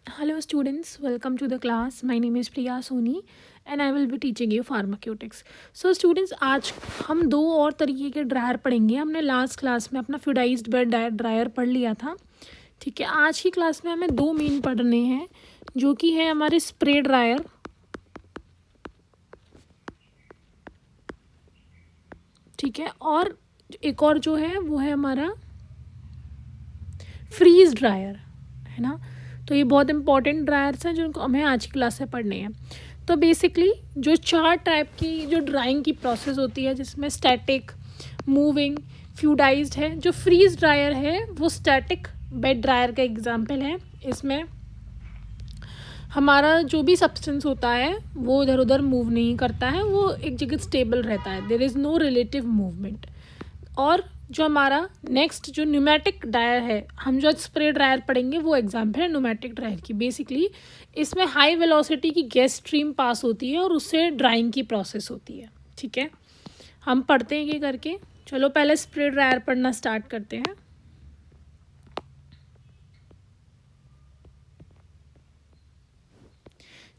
Hello students, welcome to the class. My name is Priya Soni and I will be teaching you pharmaceutics. So students, आज हम दो और तरीके के dryer पढ़ेंगे. हमने लास्ट क्लास में अपना फ्लूइडाइज्ड बेड ड्रायर पढ़ लिया था. ठीक है, आज की क्लास में हमें दो मेन पढ़ने हैं, जो कि है हमारे स्प्रे ड्रायर. ठीक है, और एक और जो है वो है हमारा फ्रीज ड्रायर, है ना. तो ये बहुत इंपॉर्टेंट ड्रायर्स हैं जो हमें आज की क्लास में पढ़ने हैं. तो बेसिकली जो चार टाइप की जो ड्राइंग की प्रोसेस होती है, जिसमें स्टैटिक, मूविंग, फ्लूइडाइज्ड है. जो फ्रीज ड्रायर है वो स्टैटिक बेड ड्रायर का एग्जाम्पल है. इसमें हमारा जो भी सब्सटेंस होता है वो इधर उधर मूव नहीं करता है, वो एक जगह स्टेबल रहता है. There is no relative movement. और जो हमारा नेक्स्ट जो न्यूमेटिक ड्रायर है, हम जो स्प्रे ड्रायर पढ़ेंगे वो एग्जाम्पल है न्यूमेटिक ड्रायर की. बेसिकली इसमें हाई वेलोसिटी की गैस स्ट्रीम पास होती है और उससे ड्राइंग की प्रोसेस होती है. ठीक है, हम पढ़ते हैं ये करके. चलो पहले स्प्रे ड्रायर पढ़ना स्टार्ट करते हैं.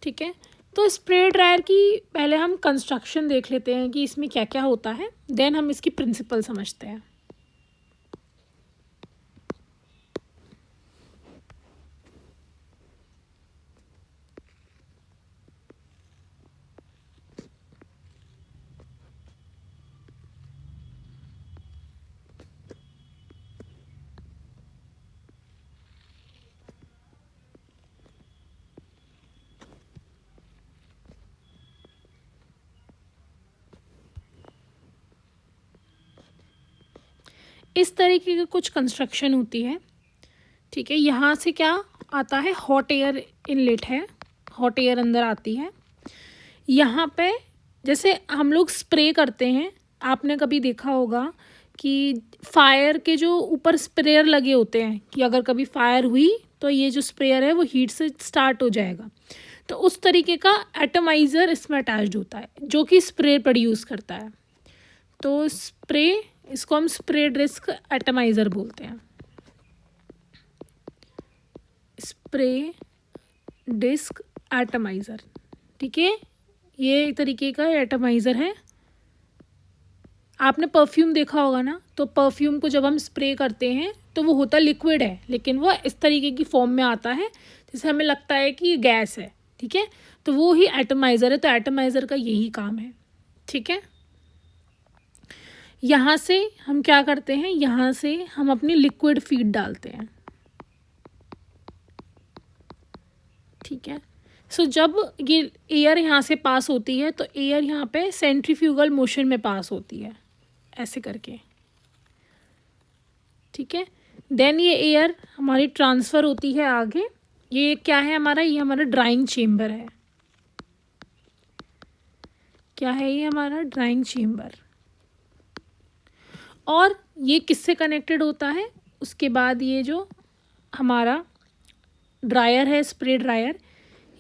ठीक है, तो स्प्रे ड्रायर की पहले हम कंस्ट्रक्शन देख लेते हैं कि इसमें क्या क्या होता है, देन हम इसकी प्रिंसिपल समझते हैं. इस तरीके की कुछ कंस्ट्रक्शन होती है. ठीक है, यहाँ से क्या आता है, हॉट एयर इनलेट है, हॉट एयर अंदर आती है. यहाँ पे जैसे हम लोग स्प्रे करते हैं, आपने कभी देखा होगा कि फायर के जो ऊपर स्प्रेयर लगे होते हैं कि अगर कभी फायर हुई तो ये जो स्प्रेयर है वो हीट से स्टार्ट हो जाएगा. तो उस तरीके का एटमाइज़र इसमें अटैच्ड होता है जो कि स्प्रे प्रोड्यूस करता है. तो स्प्रे, इसको हम स्प्रे डिस्क एटमाइज़र बोलते हैं. Spray disc atomiser. ठीक है, ये एक तरीके का एटमाइज़र है. आपने परफ्यूम देखा होगा ना, तो परफ्यूम को जब हम स्प्रे करते हैं तो वो होता लिक्विड है, लेकिन वो इस तरीके की फॉर्म में आता है जिससे हमें लगता है कि ये गैस है. ठीक है, तो वो ही एटमाइज़र है. तो एटमाइज़र का यही काम है. ठीक है, यहाँ से हम क्या करते हैं, यहाँ से हम अपनी लिक्विड फीड डालते हैं. ठीक है, सो जब ये एयर यहाँ से पास होती है तो एयर यहाँ पे सेंट्रीफ्यूगल मोशन में पास होती है, ऐसे करके. ठीक है, देन ये एयर हमारी ट्रांसफ़र होती है आगे. ये क्या है हमारा, ये हमारा ड्राइंग चेम्बर है. क्या है ये, हमारा ड्राइंग चेम्बर. और ये किससे कनेक्टेड होता है, उसके बाद ये जो हमारा ड्रायर है, स्प्रे ड्रायर,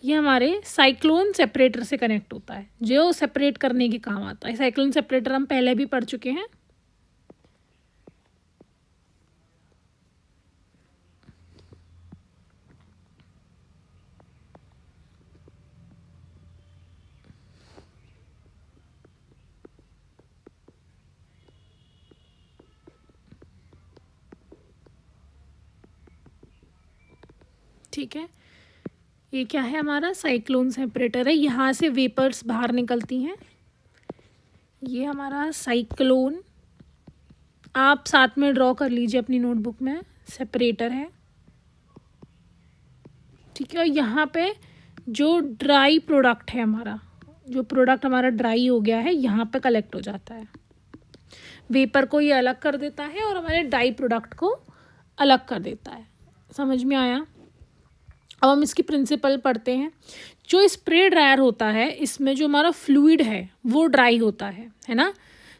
ये हमारे साइक्लोन सेपरेटर से कनेक्ट होता है, जो सेपरेट करने के काम आता है. साइक्लोन सेपरेटर हम पहले भी पढ़ चुके हैं. ठीक है, ये क्या है, हमारा साइक्लोन सेपरेटर है. यहाँ से वेपर्स बाहर निकलती हैं. ये हमारा साइक्लोन, आप साथ में ड्रॉ कर लीजिए अपनी नोटबुक में, सेपरेटर है. ठीक है, और यहाँ पे जो ड्राई प्रोडक्ट है हमारा, जो प्रोडक्ट हमारा ड्राई हो गया है, यहाँ पे कलेक्ट हो जाता है. वेपर को ये अलग कर देता है और हमारे ड्राई प्रोडक्ट को अलग कर देता है. समझ में आया. अब हम इसकी प्रिंसिपल पढ़ते हैं. जो स्प्रे ड्रायर होता है, इसमें जो हमारा फ्लूइड है वो ड्राई होता है ना.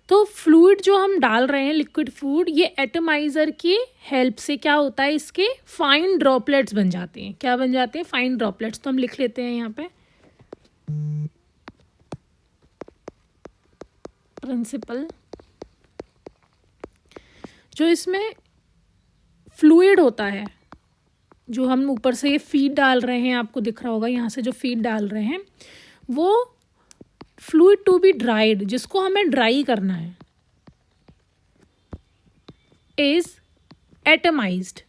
तो फ्लूइड जो हम डाल रहे हैं, लिक्विड फ्लूइड, ये एटमाइज़र की हेल्प से क्या होता है, इसके फाइन ड्रॉपलेट्स बन जाते हैं. क्या बन जाते हैं, फाइन ड्रॉपलेट्स. तो हम लिख लेते हैं यहाँ पे प्रिंसिपल. जो इसमें फ्लूइड होता है जो हम ऊपर से ये फीड डाल रहे हैं, आपको दिख रहा होगा यहाँ से जो फीड डाल रहे हैं, वो फ्लूइड टू बी ड्राइड, जिसको हमें ड्राई करना है, इज एटमाइज्ड।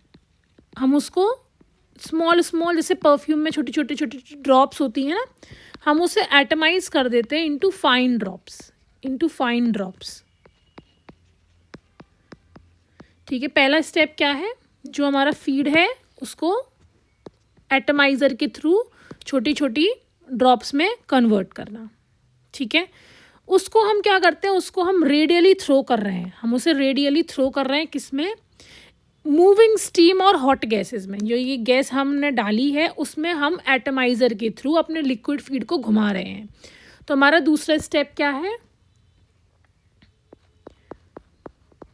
हम उसको स्मॉल स्मॉल, जैसे परफ्यूम में छोटी छोटी छोटी ड्रॉप्स होती हैं ना, हम उसे एटमाइज कर देते हैं इनटू फाइन ड्रॉप्स। ठीक है, पहला स्टेप क्या है, जो हमारा फीड है उसको एटमाइज़र के थ्रू छोटी छोटी ड्रॉप्स में कन्वर्ट करना। ठीक है, उसको हम क्या करते हैं, उसको हम रेडियली थ्रो कर रहे हैं, हम उसे रेडियली थ्रो कर रहे हैं, किसमें, मूविंग स्टीम और हॉट गैसेस में। जो ये गैस हमने डाली है उसमें हम एटमाइज़र के थ्रू अपने लिक्विड फीड को घुमा रहे हैं। तो हमारा दूसरा स्टेप क्या है,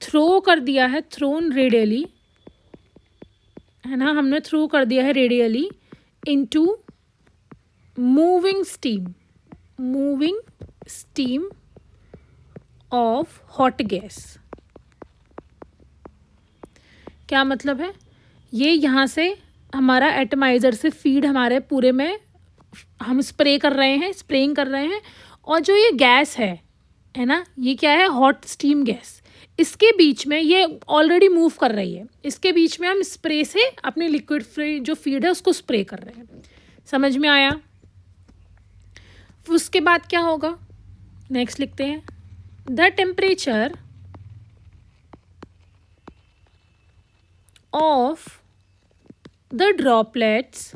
थ्रो कर दिया है, थ्रोन रेडियली, है ना, हमने थ्रो कर दिया है radially into moving steam of hot gas. क्या मतलब है, ये यहाँ से हमारा एटमाइज़र से फीड हमारे पूरे में हम स्प्रेइंग कर रहे हैं, और जो ये गैस है ना, ये क्या है, हॉट स्टीम गैस, इसके बीच में ये ऑलरेडी मूव कर रही है, इसके बीच में हम स्प्रे से अपनी लिक्विड फ्री जो फीड है उसको स्प्रे कर रहे हैं। समझ में आया। उसके बाद क्या होगा, नेक्स्ट लिखते हैं, the temperature of the droplets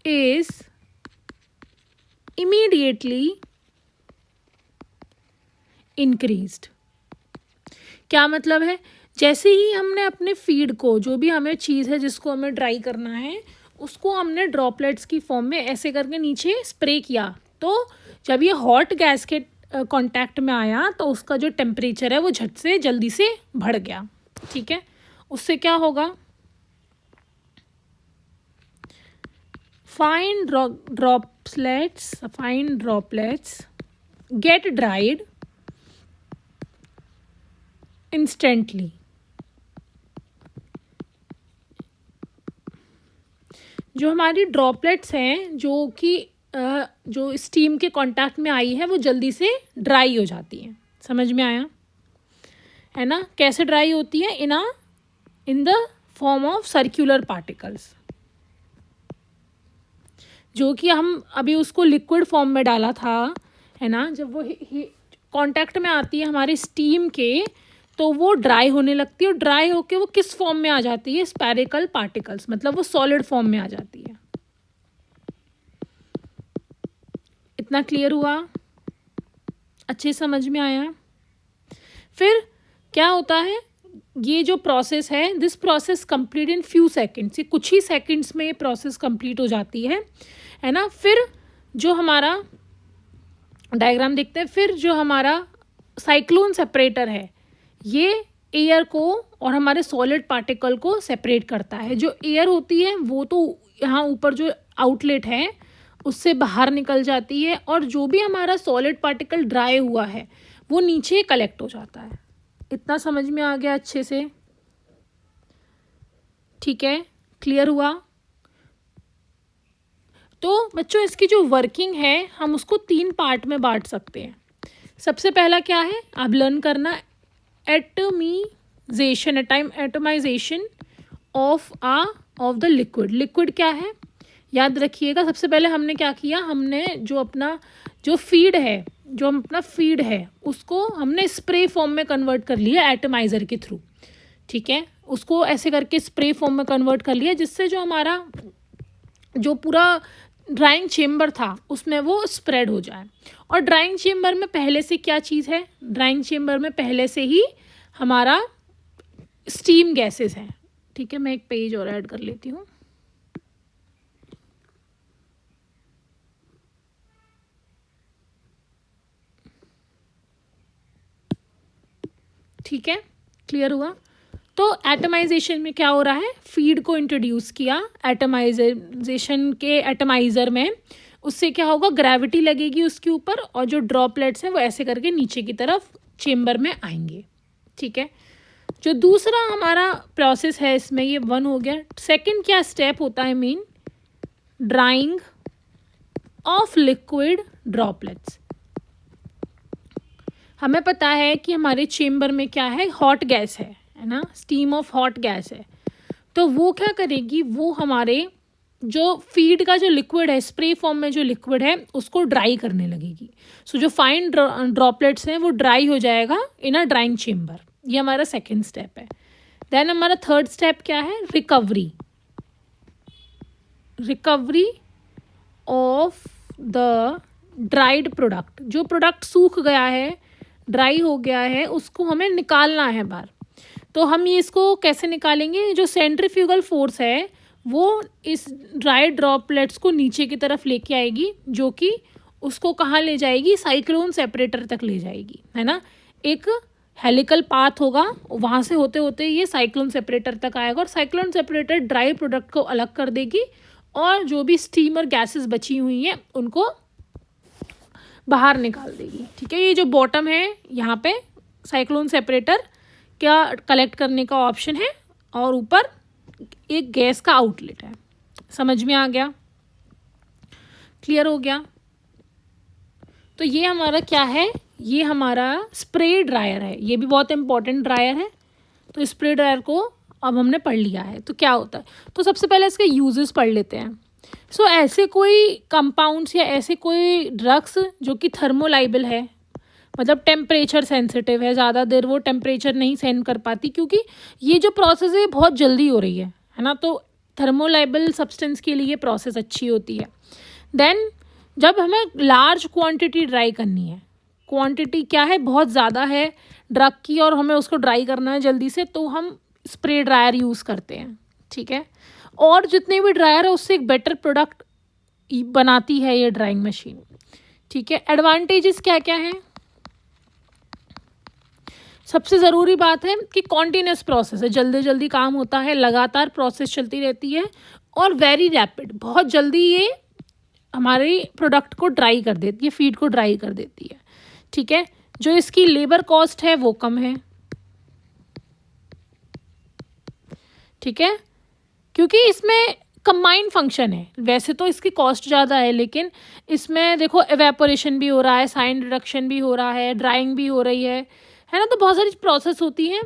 is immediately increased। क्या मतलब है, जैसे ही हमने अपने फीड को, जो भी हमें चीज़ है जिसको हमें ड्राई करना है, उसको हमने ड्रॉपलेट्स की फॉर्म में ऐसे करके नीचे स्प्रे किया, तो जब ये हॉट गैस के कांटेक्ट में आया तो उसका जो टेम्परेचर है वो झट से जल्दी से बढ़ गया। ठीक है, उससे क्या होगा, fine droplets get dried instantly। जो हमारी ड्रॉपलेट्स हैं, जो कि जो स्टीम के कांटेक्ट में आई है, वो जल्दी से ड्राई हो जाती हैं। समझ में आया, है ना। कैसे ड्राई होती है, इन the form of circular particles, जो कि हम अभी उसको लिक्विड फॉर्म में डाला था, है ना, जब वो कांटेक्ट में आती है हमारे स्टीम के, तो वो ड्राई होने लगती है, और ड्राई होके वो किस फॉर्म में आ जाती है, स्फेरिकल पार्टिकल्स, मतलब वो सॉलिड फॉर्म में आ जाती है। इतना क्लियर हुआ, अच्छे समझ में आया। फिर क्या होता है, ये जो प्रोसेस है, this process complete in few seconds, ये कुछ ही सेकेंड्स में ये प्रोसेस कंप्लीट हो जाती है ना। फिर जो हमारा डायग्राम देखते हैं, फिर जो हमारा साइक्लोन सेपरेटर है, ये एयर को और हमारे सॉलिड पार्टिकल को सेपरेट करता है। जो एयर होती है वो तो यहाँ ऊपर जो आउटलेट है उससे बाहर निकल जाती है, और जो भी हमारा सॉलिड पार्टिकल ड्राई हुआ है वो नीचे कलेक्ट हो जाता है। इतना समझ में आ गया अच्छे से, ठीक है, क्लियर हुआ। तो बच्चों, इसकी जो वर्किंग है हम उसको 3 पार्ट में बांट सकते हैं। सबसे पहला क्या है, आप लर्न करना, एटमाइजेशन ऑफ द लिक्विड क्या है, याद रखिएगा। सबसे पहले हमने क्या किया, हमने जो अपना फीड है उसको हमने स्प्रे फॉर्म में कन्वर्ट कर लिया एटमाइज़र के थ्रू। ठीक है, उसको ऐसे करके स्प्रे फॉर्म में कन्वर्ट कर लिया, जिससे जो हमारा जो पूरा ड्राइंग चेम्बर था उसमें वो स्प्रेड हो जाए। और ड्राइंग चेम्बर में पहले से क्या चीज़ है, ड्राइंग चेम्बर में पहले से ही हमारा स्टीम गैसेस हैं। ठीक है, मैं एक पेज और ऐड कर लेती हूँ। ठीक है, क्लियर हुआ। तो एटमाइजेशन में क्या हो रहा है, फीड को इंट्रोड्यूस किया एटमाइजेशन के एटमाइज़र में, उससे क्या होगा, ग्रेविटी लगेगी उसके ऊपर, और जो ड्रॉपलेट्स हैं वो ऐसे करके नीचे की तरफ चेम्बर में आएंगे। ठीक है, जो दूसरा हमारा प्रोसेस है इसमें, ये 1 हो गया। सेकंड क्या स्टेप होता है main, drying of liquid droplets. हमें पता है कि हमारे चेम्बर में क्या है, हॉट गैस है ना, स्टीम ऑफ हॉट गैस है। तो वो क्या करेगी, वो हमारे जो फीड का जो लिक्विड है, स्प्रे फॉर्म में जो लिक्विड है, उसको ड्राई करने लगेगी। सो जो फाइन ड्रॉपलेट्स हैं वो ड्राई हो जाएगा इन अ ड्राइंग चेम्बर। ये हमारा सेकेंड स्टेप है। देन हमारा थर्ड स्टेप क्या है, recovery of the dried product. जो प्रोडक्ट सूख गया है, ड्राई हो गया है, उसको हमें निकालना है बाहर। तो हम ये इसको कैसे निकालेंगे, जो सेंट्रीफ्यूगल फोर्स है वो इस ड्राई ड्रॉपलेट्स को नीचे की तरफ लेके आएगी, जो कि उसको कहाँ ले जाएगी, साइक्लोन सेपरेटर तक ले जाएगी, है ना। एक हेलिकल पाथ होगा, वहाँ से होते होते ये साइक्लोन सेपरेटर तक आएगा, और साइक्लोन सेपरेटर ड्राई प्रोडक्ट को अलग कर देगी, और जो भी स्टीम और गैसेस बची हुई हैं उनको बाहर निकाल देगी। ठीक है, ये जो बॉटम है यहाँ पे साइक्लोन सेपरेटर क्या कलेक्ट करने का ऑप्शन है, और ऊपर एक गैस का आउटलेट है। समझ में आ गया, क्लियर हो गया। तो ये हमारा क्या है, ये हमारा स्प्रे ड्रायर है, ये भी बहुत इंपॉर्टेंट ड्रायर है। तो स्प्रे ड्रायर को अब हमने पढ़ लिया है। तो क्या होता है, तो सबसे पहले इसके यूजेस पढ़ लेते हैं। सो ऐसे कोई कंपाउंड्स या ऐसे कोई ड्रग्स जो कि थर्मोलाइबल है, मतलब टेम्परेचर सेंसिटिव है, ज़्यादा देर वो टेम्परेचर नहीं सहन कर पाती, क्योंकि ये जो प्रोसेस है बहुत जल्दी हो रही है ना। तो थर्मोलाइबल सब्सटेंस के लिए प्रोसेस अच्छी होती है। देन जब हमें लार्ज क्वांटिटी ड्राई करनी है, क्वांटिटी क्या है, बहुत ज़्यादा है ड्रग की, और हमें उसको ड्राई करना है जल्दी से, तो हम स्प्रे ड्रायर यूज़ करते हैं। ठीक है, और जितने भी ड्रायर है उससे एक बेटर प्रोडक्ट बनाती है ये ड्राइंग मशीन। ठीक है, एडवांटेजेस क्या क्या हैं, सबसे ज़रूरी बात है कि कॉन्टीन्यूस प्रोसेस है, जल्दी जल्दी काम होता है, लगातार प्रोसेस चलती रहती है, और वेरी रैपिड, बहुत जल्दी ये हमारे प्रोडक्ट को ड्राई कर देती है, फीड को ड्राई कर देती है। ठीक है, जो इसकी लेबर कॉस्ट है वो कम है। ठीक है, क्योंकि इसमें कंबाइंड फंक्शन है। वैसे तो इसकी कॉस्ट ज़्यादा है, लेकिन इसमें देखो एवेपोरेशन भी हो रहा है, साइन रिडक्शन भी हो रहा है, ड्राइंग भी हो रही है ना। तो बहुत सारी प्रोसेस होती हैं,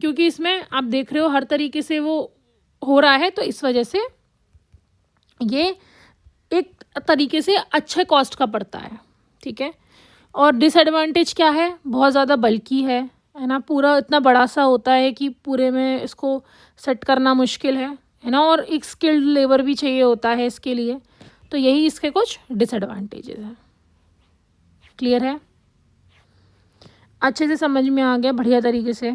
क्योंकि इसमें आप देख रहे हो हर तरीके से वो हो रहा है, तो इस वजह से ये एक तरीके से अच्छे कॉस्ट का पड़ता है। ठीक है, और डिसएडवांटेज क्या है, बहुत ज़्यादा बल्कि है ना, पूरा इतना बड़ा सा होता है कि पूरे में इसको सेट करना मुश्किल है ना, और एक स्किल्ड लेबर भी चाहिए होता है इसके लिए। तो यही इसके कुछ डिसएडवांटेजेस हैं। क्लियर है, अच्छे से समझ में आ गया, बढ़िया तरीके से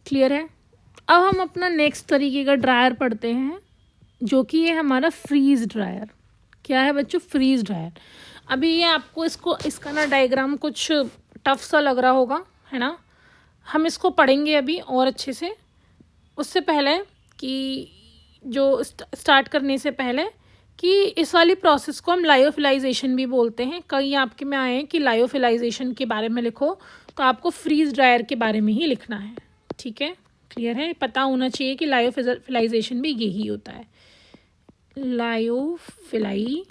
क्लियर है। अब हम अपना नेक्स्ट तरीके का ड्रायर पढ़ते हैं, जो कि ये हमारा फ्रीज ड्रायर। क्या है बच्चों, फ्रीज ड्रायर। अभी ये आपको इसका ना डायग्राम कुछ टफ सा लग रहा होगा, है ना। हम इसको पढ़ेंगे अभी और अच्छे से। उससे पहले कि जो स्टार्ट करने से पहले कि इस वाली प्रोसेस को हम लायोफिलाइजेशन भी बोलते हैं। कई आपके में आए हैं कि लायोफिलाइजेशन के बारे में लिखो, तो आपको फ्रीज ड्रायर के बारे में ही लिखना है। ठीक है, क्लियर है, पता होना चाहिए कि लायोफिलाइजेशन भी यही होता है, लायोफिलाइजेशन।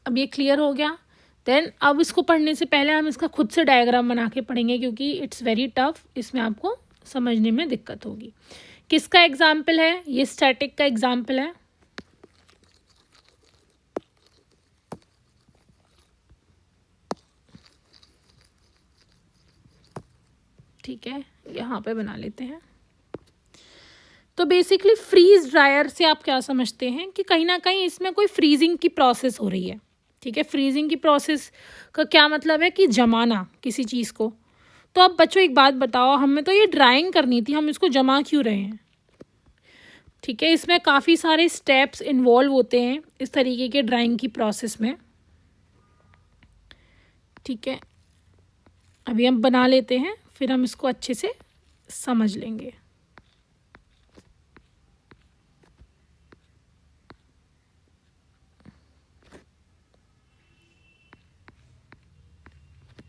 अब ये क्लियर हो गया। देन अब इसको पढ़ने से पहले हम इसका खुद से डायग्राम बना के पढ़ेंगे, क्योंकि इट्स वेरी टफ, इसमें आपको समझने में दिक्कत होगी। किसका एग्जाम्पल है, ये स्टैटिक का एग्जाम्पल है। ठीक है, यहाँ पे बना लेते हैं। तो बेसिकली फ्रीज ड्रायर से आप क्या समझते हैं कि कहीं ना कहीं इसमें कोई फ्रीजिंग की प्रोसेस हो रही है। ठीक है, फ्रीजिंग की प्रोसेस का क्या मतलब है कि जमाना किसी चीज़ को। तो अब बच्चों एक बात बताओ, हमें तो ये ड्राइंग करनी थी, हम इसको जमा क्यों रहे हैं। ठीक है, इसमें काफ़ी सारे स्टेप्स इन्वॉल्व होते हैं इस तरीके के ड्राइंग की प्रोसेस में। ठीक है, अभी हम बना लेते हैं, फिर हम इसको अच्छे से समझ लेंगे।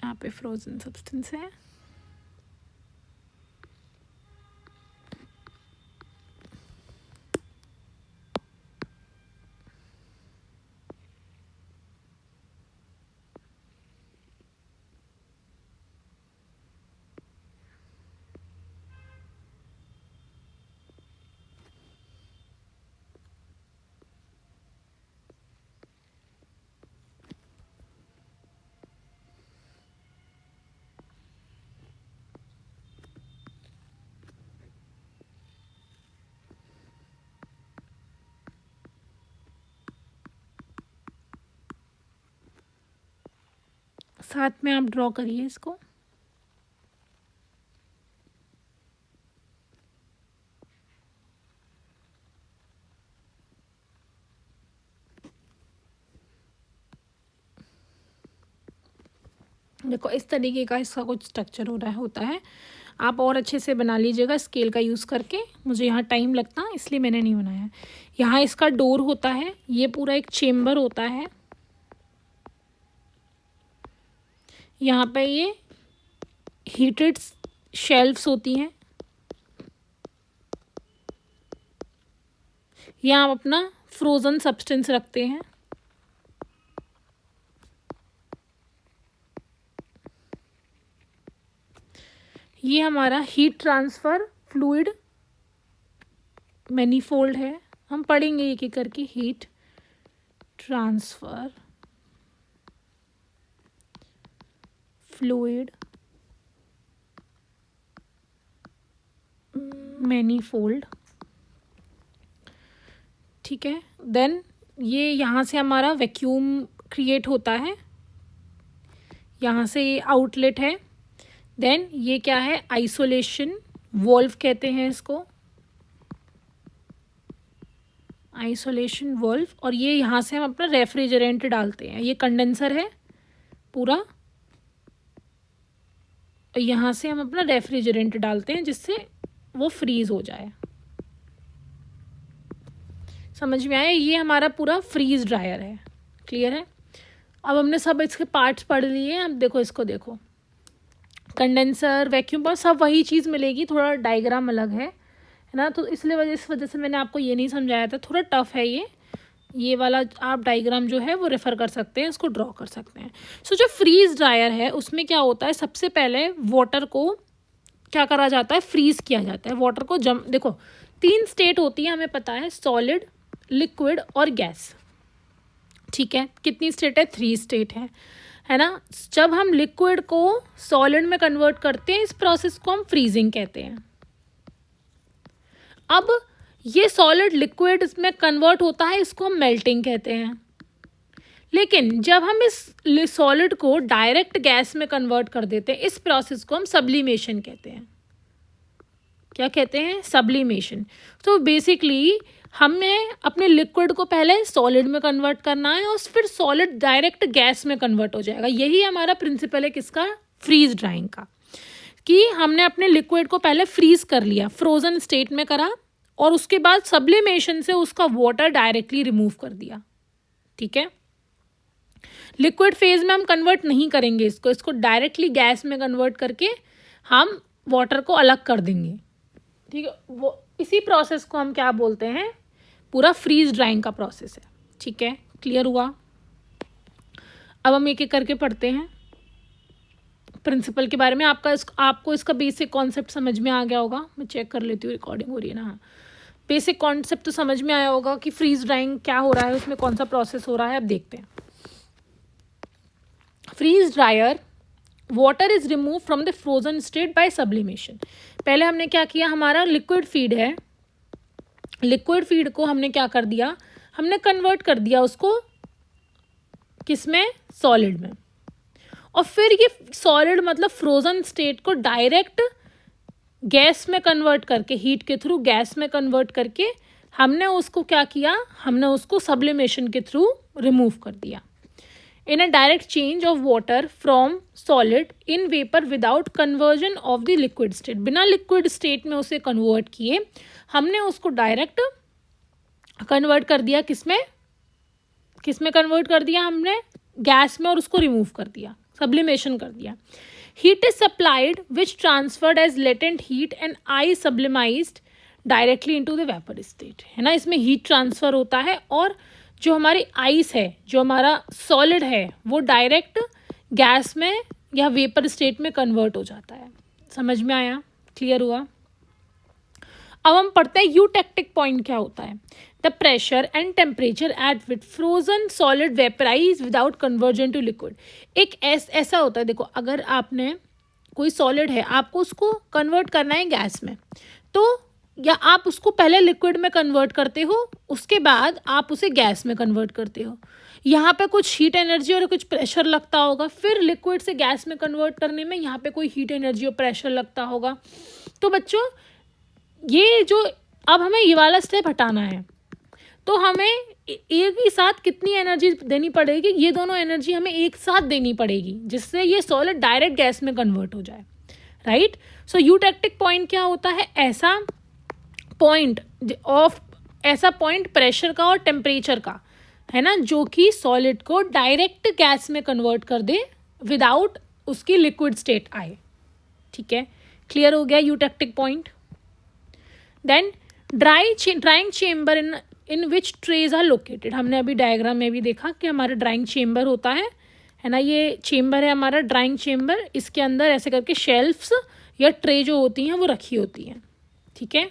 यहाँ पे फ्रोजन सब्सटेंस है। साथ में आप ड्रॉ करिए इसको। देखो इस तरीके का इसका कुछ स्ट्रक्चर हो रहा होता है। आप और अच्छे से बना लीजिएगा स्केल का यूज़ करके। मुझे यहाँ टाइम लगता है इसलिए मैंने नहीं बनाया। यहाँ इसका डोर होता है, ये पूरा एक चेम्बर होता है। यहाँ पे ये हीटेड शेल्फ्स होती हैं। यहाँ आप अपना फ्रोज़न सब्सटेंस रखते हैं। ये हमारा हीट ट्रांसफ़र फ्लूइड मैनीफोल्ड है। हम पढ़ेंगे एक एक करके। हीट ट्रांसफ़र फ्लूइड मैनीफोल्ड, ठीक है। देन ये यहाँ से हमारा वैक्यूम क्रिएट होता है, यहाँ से ये आउटलेट है। देन ये क्या है, आइसोलेशन वॉल्व कहते हैं इसको, आइसोलेशन वॉल्व। और ये यहाँ से हम अपना रेफ्रिजरेंट डालते हैं। ये कंडेंसर है पूरा, और यहाँ से हम अपना रेफ्रिजरेंट डालते हैं जिससे वो फ्रीज हो जाए। समझ में आया? ये हमारा पूरा फ्रीज ड्रायर है। क्लियर है? अब हमने सब इसके पार्ट्स पढ़ लिए। अब देखो इसको, देखो कंडेंसर, वैक्यूम पर सब वही चीज़ मिलेगी, थोड़ा डायग्राम अलग है ना। तो इसलिए इस वजह से मैंने आपको ये नहीं समझाया था, थोड़ा टफ है ये वाला। आप डायग्राम जो है वो रेफ़र कर सकते हैं, इसको ड्रॉ कर सकते हैं। सो जो फ्रीज ड्रायर है उसमें क्या होता है, सबसे पहले वाटर को क्या करा जाता है, फ्रीज किया जाता है। वाटर को देखो 3 स्टेट होती है हमें पता है, सॉलिड, लिक्विड और गैस। ठीक है, कितनी स्टेट है, 3 स्टेट है ना। जब हम लिक्विड को सॉलिड में कन्वर्ट करते हैं, इस प्रोसेस को हम फ्रीजिंग कहते हैं। अब ये सॉलिड लिक्विड इसमें कन्वर्ट होता है, इसको हम मेल्टिंग कहते हैं। लेकिन जब हम इस सॉलिड को डायरेक्ट गैस में कन्वर्ट कर देते हैं, इस प्रोसेस को हम सब्लिमेशन कहते हैं। क्या कहते हैं, सब्लिमेशन। तो बेसिकली हमें अपने लिक्विड को पहले सॉलिड में कन्वर्ट करना है और फिर सॉलिड डायरेक्ट गैस में कन्वर्ट हो जाएगा। यही हमारा प्रिंसिपल है किसका, फ्रीज ड्राइंग का, कि हमने अपने लिक्विड को पहले फ्रीज कर लिया, फ्रोजन स्टेट में करा, और उसके बाद सब्लिमेशन से उसका वाटर डायरेक्टली रिमूव कर दिया। ठीक है, लिक्विड फेज में हम कन्वर्ट नहीं करेंगे इसको डायरेक्टली गैस में कन्वर्ट करके हम वाटर को अलग कर देंगे। ठीक है, वो इसी प्रोसेस को हम क्या बोलते हैं, पूरा फ्रीज ड्राइंग का प्रोसेस है। ठीक है, क्लियर हुआ? अब हम एक एक करके पढ़ते हैं प्रिंसिपल के बारे में। आपको इसका बेसिक कॉन्सेप्ट समझ में आ गया होगा। मैं चेक कर लेती हूँ, रिकॉर्डिंग हो रही है ना। बेसिक कॉन्सेप्ट तो समझ में आया होगा कि फ्रीज ड्राइंग क्या हो रहा है, उसमें कौन सा प्रोसेस हो रहा है। अब देखते हैं। Freeze dryer, water is remove from the frozen state by sublimation. पहले हमने क्या किया, हमारा लिक्विड फीड है, लिक्विड फीड को हमने क्या कर दिया, हमने कन्वर्ट कर दिया उसको किसमें, सॉलिड में। और फिर ये सॉलिड मतलब फ्रोजन स्टेट को डायरेक्ट गैस में कन्वर्ट करके, हीट के थ्रू गैस में कन्वर्ट करके हमने उसको क्या किया, हमने उसको सब्लिमेशन के थ्रू रिमूव कर दिया। In a direct change of water from solid in vapour without conversion of the liquid state. बिना लिक्विड स्टेट में उसे कन्वर्ट किए हमने उसको डायरेक्ट कन्वर्ट कर दिया, किसमें कन्वर्ट कर दिया हमने, गैस में, और उसको रिमूव कर दिया, सब्लिमेशन कर दिया। Heat is supplied which transferred as latent heat and ice sublimised directly into the vapour state, है ना। इसमें हीट ट्रांसफर होता है और जो हमारी आइस है, जो हमारा सॉलिड है, वो डायरेक्ट गैस में या वेपर स्टेट में कन्वर्ट हो जाता है। समझ में आया? क्लियर हुआ? अब हम पढ़ते हैं यूटेक्टिक पॉइंट क्या होता है। The pressure and temperature at which frozen solid vaporise without conversion to liquid. एक ऐसा होता है, देखो अगर आपने कोई सॉलिड है, आपको उसको कन्वर्ट करना है गैस में, तो या आप उसको पहले लिक्विड में कन्वर्ट करते हो, उसके बाद आप उसे गैस में कन्वर्ट करते हो। यहाँ पे कुछ हीट एनर्जी और कुछ प्रेशर लगता होगा, फिर लिक्विड से गैस में कन्वर्ट करने में यहाँ पे कोई हीट एनर्जी और प्रेशर लगता होगा। तो बच्चों ये जो अब हमें ये वाला स्टेप हटाना है, तो हमें एक ही साथ कितनी एनर्जी देनी पड़ेगी, ये दोनों एनर्जी हमें एक साथ देनी पड़ेगी, जिससे ये सॉलिड डायरेक्ट गैस में कन्वर्ट हो जाए, राइट। सो यूटेक्टिक पॉइंट क्या होता है? ऐसा पॉइंट प्रेशर का और टेम्परेचर का, है ना, जो कि सॉलिड को डायरेक्ट गैस में कन्वर्ट कर दे विदाउट उसकी लिक्विड स्टेट आए। ठीक है, क्लियर हो गया eutectic point. Then drying chamber in which trays are located. हमने अभी डायग्राम में भी देखा कि हमारा ड्राइंग चेम्बर होता है ना, ये चेम्बर है हमारा ड्राइंग चेम्बर। इसके अंदर ऐसे करके शेल्फ्स या ट्रे जो होती हैं वो रखी होती हैं। ठीक है,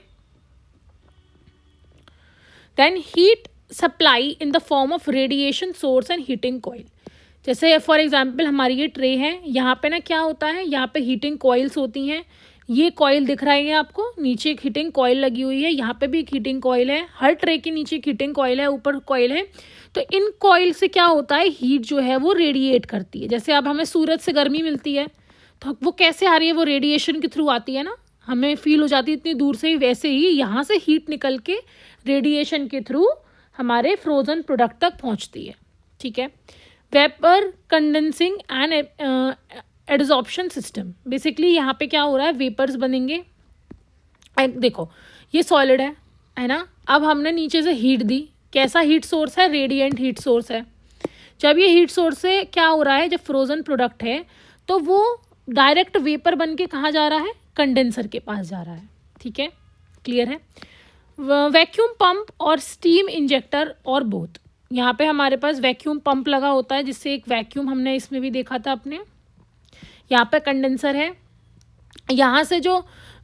then heat supply in the form of radiation source and heating coil. जैसे फॉर एग्जांपल हमारी ये ट्रे है, यहाँ पे ना क्या होता है, यहाँ पे हीटिंग कॉइल्स होती हैं। ये कॉइल दिख रही है आपको, नीचे एक हीटिंग कॉइल लगी हुई है, यहाँ पे भी एक हीटिंग कॉइल है, हर ट्रे के नीचे एक हीटिंग कॉइल है, ऊपर कॉइल है। तो इन कॉइल से क्या होता है, हीट जो है वो रेडिएट करती है। जैसे अब हमें सूरज से गर्मी मिलती है, तो वो कैसे आ रही है, वो रेडिएशन के थ्रू आती है ना, हमें फील हो जाती है इतनी दूर से ही। वैसे ही यहाँ से हीट निकल के रेडिएशन के थ्रू हमारे फ्रोजन प्रोडक्ट तक पहुँचती है। ठीक है, vapour condensing and adsorption system. Basically यहाँ पे क्या हो रहा है, वेपर्स बनेंगे। देखो ये सॉलिड है ना, अब हमने नीचे से हीट दी, कैसा हीट सोर्स है, रेडिएंट हीट सोर्स है। जब ये हीट सोर्स से क्या हो रहा है, जब फ्रोजन प्रोडक्ट है तो वो डायरेक्ट वेपर बन के कहाँ जा रहा है, कंडेंसर के पास जा रहा है। ठीक है, क्लियर है। वैक्यूम पंप और स्टीम इंजेक्टर और बोथ। यहाँ पे हमारे पास वैक्यूम पंप लगा होता है, जिससे एक वैक्यूम हमने इसमें भी देखा था अपने। यहाँ पे कंडेंसर है, यहाँ से जो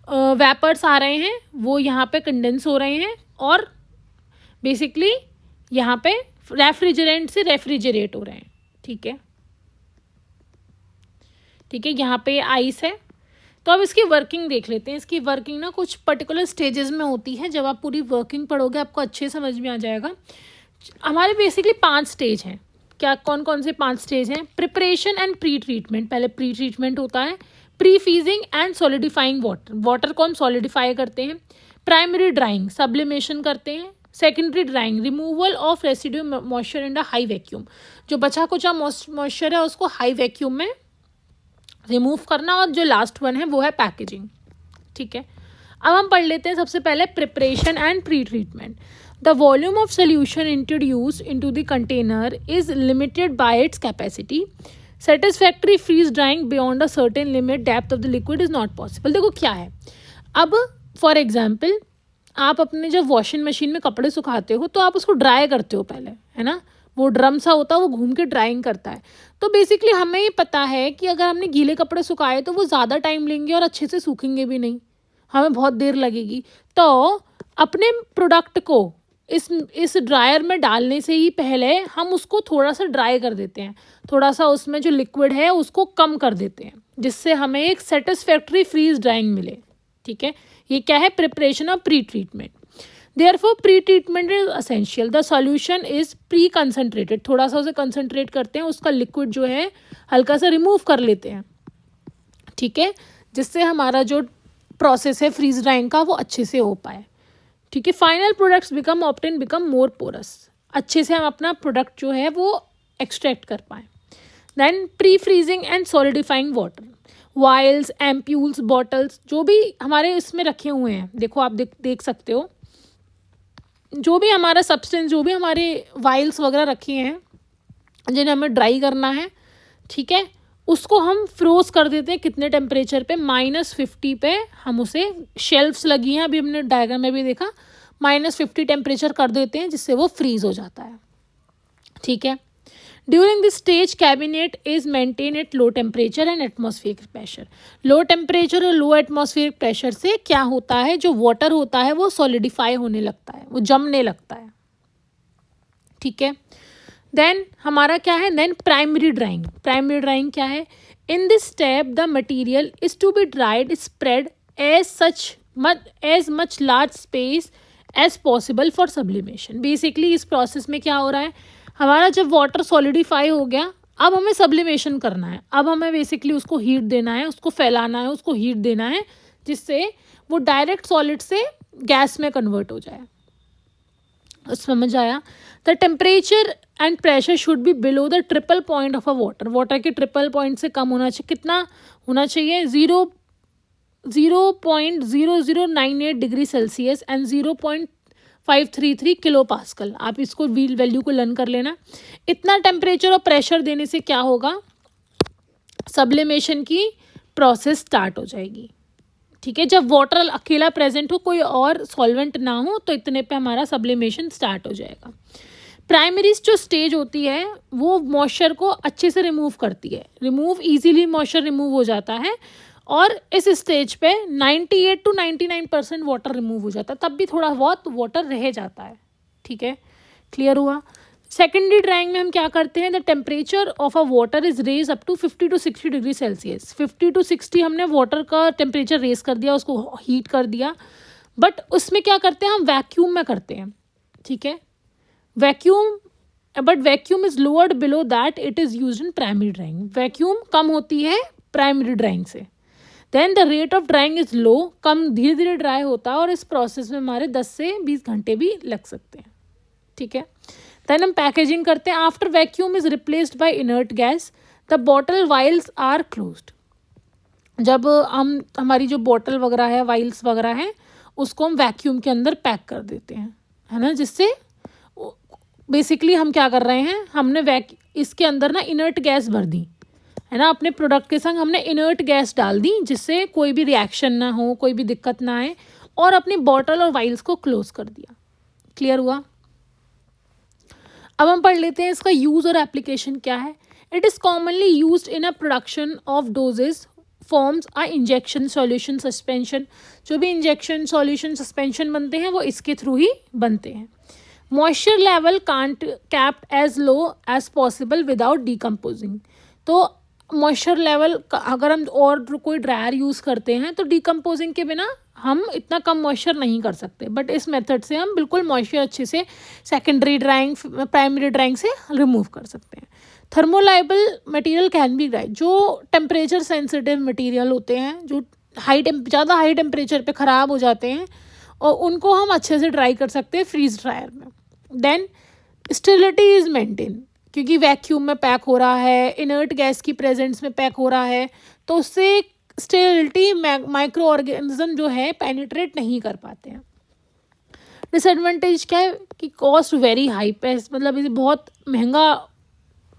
वेपर्स आ रहे हैं वो यहाँ पे कंडेंस हो रहे हैं और बेसिकली यहाँ पे रेफ्रिजरेंट से रेफ्रिजरेट हो रहे हैं। ठीक है, ठीक है, यहाँ पे आइस है। तो अब इसकी वर्किंग देख लेते हैं। इसकी वर्किंग ना कुछ पर्टिकुलर स्टेजेस में होती है, जब आप पूरी वर्किंग पढ़ोगे आपको अच्छे समझ में आ जाएगा। हमारे बेसिकली 5 स्टेज हैं। क्या कौन कौन से 5 स्टेज हैं? Preparation and pre treatment. पहले प्री ट्रीटमेंट होता है, pre freezing and solidifying water को हम सॉलिडिफाई करते हैं। प्राइमरी ड्राइंग, सब्लिमेशन करते हैं। Secondary drawing, removal of residue moisture in the high vacuum. जो बचा कुचा मॉइस्चर है उसको हाई वैक्यूम में रिमूव करना। और जो लास्ट वन है वो है पैकेजिंग। ठीक है, अब हम पढ़ लेते हैं सबसे पहले preparation and pre treatment. The volume of solution introduced into the container is limited by its capacity. Satisfactory freeze drying beyond a certain limit depth of the liquid is not possible. देखो क्या है, अब for example आप अपने जब washing machine में कपड़े सुखाते हो तो आप उसको ड्राई करते हो पहले, है ना, वो ड्रम सा होता है, वो घूम के ड्राइंग करता है। तो बेसिकली हमें ये पता है कि अगर हमने गीले कपड़े सुखाए तो वो ज़्यादा टाइम लेंगे और अच्छे से सूखेंगे भी नहीं, हमें बहुत देर लगेगी। तो अपने प्रोडक्ट को इस ड्रायर में डालने से ही पहले हम उसको थोड़ा सा ड्राई कर देते हैं, थोड़ा सा उसमें जो लिक्विड है उसको कम कर देते हैं, जिससे हमें एक सेटिस्फैक्ट्री फ्रीज ड्राइंग मिले। ठीक है, ये क्या है, प्रिपरेशन और pre treatment. Therefore pre treatment is essential. The solution is pre concentrated. थोड़ा सा उसे कंसनट्रेट करते हैं, उसका लिक्विड जो है हल्का सा रिमूव कर लेते हैं। ठीक है, जिससे हमारा जो प्रोसेस है फ्रीज ड्राइंग का वो अच्छे से हो पाए। ठीक है, final products become more porous. अच्छे से हम अपना प्रोडक्ट जो है वो एक्सट्रैक्ट कर पाएँ। Then pre freezing and solidifying water. Vials, ampoules, bottles जो भी हमारे इसमें रखे हुए हैं, देखो आप देख सकते हो, जो भी हमारा सब्सटेंस, जो भी हमारे वाइल्स वगैरह रखे हैं जिन्हें हमें ड्राई करना है, ठीक है, उसको हम फ्रोज कर देते हैं कितने टेम्परेचर पे, -50 पे हम उसे, शेल्फ्स लगी हैं अभी हमने डायग्राम में भी देखा, -50 टेम्परेचर कर देते हैं जिससे वो फ्रीज हो जाता है, ठीक है। During this stage cabinet is maintain at low temperature and atmospheric pressure. Low temperature और लो एटमॉस्फेरिक प्रेशर से क्या होता है, जो वाटर होता है वो सॉलिडिफाई होने लगता है, वो जमने लगता है, ठीक है। देन हमारा क्या है, then primary drying. Primary drying क्या है, in this step the material is to be dried spread as much large space as possible for sublimation. Basically इस प्रोसेस में क्या हो रहा है, हमारा जब वाटर सॉलिडिफाई हो गया, अब हमें सब्लिमेशन करना है, अब हमें बेसिकली उसको हीट देना है, उसको फैलाना है, उसको हीट देना है, जिससे वो डायरेक्ट सॉलिड से गैस में कन्वर्ट हो जाए। समझ आया। The temperature and pressure should be below the triple point of a water. Water के ट्रिपल पॉइंट से कम होना चाहिए, कितना होना चाहिए, 0.0098 degree Celsius and 0.533 kilo pascal. आप इसको वैल्यू को लर्न कर लेना। इतना टेम्परेचर और प्रेशर देने से क्या होगा, सब्लिमेशन की प्रोसेस स्टार्ट हो जाएगी, ठीक है। जब वाटर अकेला प्रेजेंट हो, कोई और सॉल्वेंट ना हो, तो इतने पे हमारा सब्लिमेशन स्टार्ट हो जाएगा। प्राइमरी जो स्टेज होती है वो मॉइस्चर को अच्छे से रिमूव करती है, इजीली मॉइस्चर रिमूव हो जाता है, और इस स्टेज पे 98 to 99% वाटर रिमूव हो जाता है, तब भी थोड़ा बहुत वाटर रह जाता है, ठीक है। क्लियर हुआ। सेकेंडरी ड्राइंग में हम क्या करते हैं, the temperature of a water is raise up to 50 to 60 degree Celsius. 50 to 60 हमने वाटर का टेम्परेचर रेज कर दिया, उसको हीट कर दिया, बट उसमें क्या करते हैं हम, वैक्यूम में करते हैं, ठीक है। Vacuum is lowered below that it is used in primary drying. Vacuum कम होती है प्राइमरी ड्राइंग से। Then the rate of drying is low, कम धीरे धीरे ड्राई होता है, और इस प्रोसेस में हमारे 10 से 20 घंटे भी लग सकते हैं, ठीक है। देन हम पैकेजिंग करते हैं। After vacuum is replaced by inert gas, the bottle vials are closed. जब हम हमारी जो बॉटल वगैरह है, वाइल्स वगैरह है, उसको हम वैक्यूम के अंदर पैक कर देते हैं, है ना। जिससे बेसिकली हम क्या कर रहे हैं, हमने इसके अंदर ना इनर्ट गैस भर दी, है ना। अपने प्रोडक्ट के संग हमने इनर्ट गैस डाल दी, जिससे कोई भी रिएक्शन ना हो, कोई भी दिक्कत ना आए, और अपनी बॉटल और वाइल्स को क्लोज कर दिया। क्लियर हुआ। अब हम पढ़ लेते हैं इसका यूज़ और एप्लीकेशन क्या है। It is commonly used in a production of dosage forms uh injection solution suspension. जो भी इंजेक्शन सॉल्यूशन सस्पेंशन बनते हैं वो इसके थ्रू ही बनते हैं। Moisture level can't kept as low as possible without decomposing. तो मॉइस्चर लेवल अगर हम और कोई ड्रायर यूज़ करते हैं तो डिकम्पोजिंग के बिना हम इतना कम मॉइस्चर नहीं कर सकते, बट इस मेथड से हम बिल्कुल मॉइस्चर अच्छे से सेकेंडरी ड्राइंग प्राइमरी ड्राइंग से रिमूव कर सकते हैं। थर्मोलाइबल मटेरियल कैन बी ड्राई। जो टेम्परेचर सेंसिटिव मटेरियल होते हैं, जो ज़्यादा हाई टेम्परेचर पे ख़राब हो जाते हैं, और उनको हम अच्छे से ड्राई कर सकते हैं फ्रीज ड्रायर में। देन स्टेरिलिटी इज़ मेंटेन, क्योंकि वैक्यूम में पैक हो रहा है, इनर्ट गैस की प्रेजेंस में पैक हो रहा है, तो उससे स्टेरिलिटी माइक्रो ऑर्गेनिज्म जो है पेनिट्रेट नहीं कर पाते हैं। डिसएडवांटेज क्या है कि कॉस्ट वेरी हाई, मतलब ये बहुत महंगा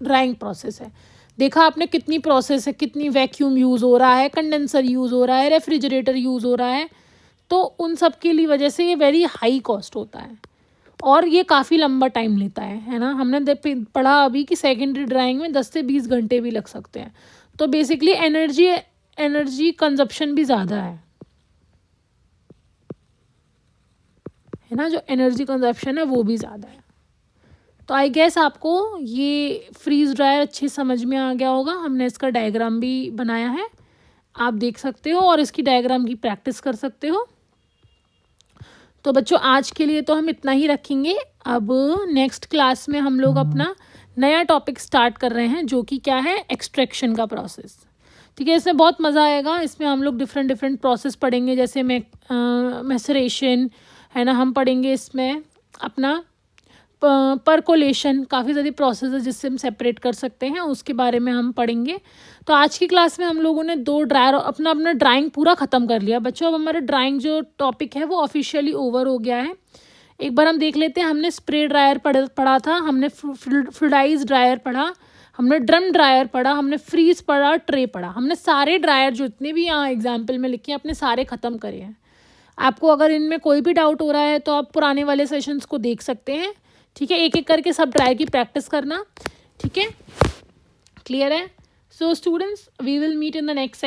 ड्राइंग प्रोसेस है। देखा आपने कितनी प्रोसेस है, कितनी वैक्यूम यूज़ हो रहा है, कंडेंसर यूज़ हो रहा है, रेफ्रिजरेटर यूज़ हो रहा है, तो उन सब के लिए वजह से ये वेरी हाई कॉस्ट होता है, और ये काफ़ी लंबा टाइम लेता है ना। हमने पढ़ा अभी कि सेकेंडरी ड्राइंग में 10 से 20 घंटे भी लग सकते हैं। तो बेसिकली एनर्जी कंजप्शन भी ज़्यादा है ना, जो एनर्जी कंजप्शन है वो भी ज़्यादा है। तो आई गेस आपको ये फ्रीज ड्रायर अच्छे समझ में आ गया होगा। हमने इसका डायग्राम भी बनाया है, आप देख सकते हो, और इसकी डायग्राम की प्रैक्टिस कर सकते हो। तो बच्चों आज के लिए तो हम इतना ही रखेंगे। अब नेक्स्ट क्लास में हम लोग अपना नया टॉपिक स्टार्ट कर रहे हैं, जो कि क्या है, एक्सट्रैक्शन का प्रोसेस, ठीक है। इसमें बहुत मज़ा आएगा। इसमें हम लोग डिफरेंट प्रोसेस पढ़ेंगे, जैसे मैसरेशन है ना, हम पढ़ेंगे इसमें अपना परकोलेशन, काफ़ी ज़्यादा प्रोसेस है जिससे हम सेपरेट कर सकते हैं, उसके बारे में हम पढ़ेंगे। तो आज की क्लास में हम लोगों ने 2 ड्रायर अपना ड्राइंग पूरा ख़त्म कर लिया बच्चों। अब हमारा ड्राइंग जो टॉपिक है वो ऑफिशियली ओवर हो गया है। एक बार हम देख लेते हैं। हमने स्प्रे ड्रायर पढ़ा था, हमने फ्लूइडाइज ड्रायर पढ़ा, हमने ड्रम ड्रायर पढ़ा, हमने फ्रीज पढ़ा, ट्रे पढ़ा, हमने सारे ड्रायर जो इतने भी यहाँ एग्जाम्पल में लिखे हैं अपने सारे ख़त्म करे हैं। आपको अगर इनमें कोई भी डाउट हो रहा है तो आप पुराने वाले सेशंस को देख सकते हैं, ठीक है। एक एक करके सब ड्रायर की प्रैक्टिस करना, ठीक है। क्लियर है? So students, we will meet in the next